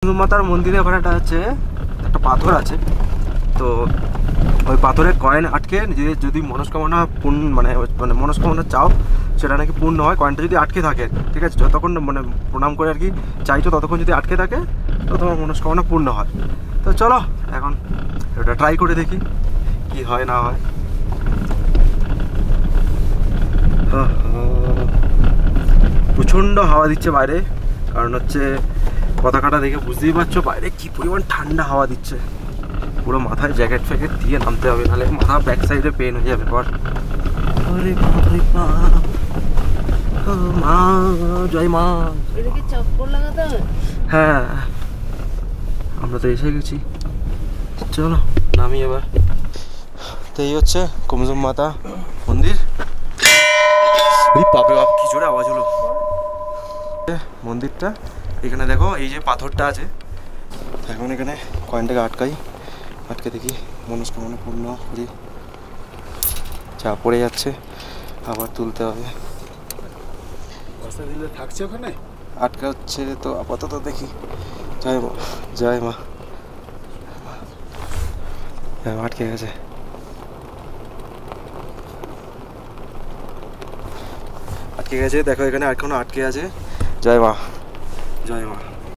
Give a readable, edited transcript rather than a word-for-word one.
মাতার মন্দিরে ওখানে একটা পাথর আছে, তো ওই পাথরের কয়েন আটকে যদি মনস্কামনা পূর্ণ মানে মনস্কামনা চাও সেটা নাকি পূর্ণ হয়। কয়েনটা যদি আটকে থাকে, ঠিক আছে, যতক্ষণ মানে প্রণাম করে আর কি চাইছো ততক্ষণ যদি আটকে থাকে তো তোমার মনস্কামনা পূর্ণ হয়। তো চলো এখন ওটা ট্রাই করে দেখি কি হয় না হয়। প্রচণ্ড হাওয়া দিচ্ছে বাইরে, কারণ হচ্ছে পতাকাটা দেখে বুঝতেই পারছো বাইরে কি পরিমাণ ঠান্ডা হাওয়া দিচ্ছে। পুরো মাথায় জ্যাকেট ফ্যাকেট দিয়ে নামতে হবে, নাহলে মাথা ব্যাক সাইডে পেন হয়ে যাবে। পর মা, জয় মা। হ্যাঁ আমরা তো এসে গেছি, চলো নামি এবার। তো এই হচ্ছে কুমজুম মাতা মন্দির। বাপরে বাপ কি জোরে আওয়াজ হলো। মন্দিরটা এখানে দেখো, এই যে পাথরটা আছে, এখন এখানে কয়েনটাকে আটকে দেখি মনস্কামনা পূর্ণ করি। চা পড়ে যাচ্ছে, আবার তুলতে হবে। দিলে থাকছে ওখানে আটকা হচ্ছে তো আপাতত দেখি। জয় মা, জয় মা। আটকে গেছে। আটকে গেছে দেখো, এখানে এখনো আটকে আছে। জয় মা, জয় মা।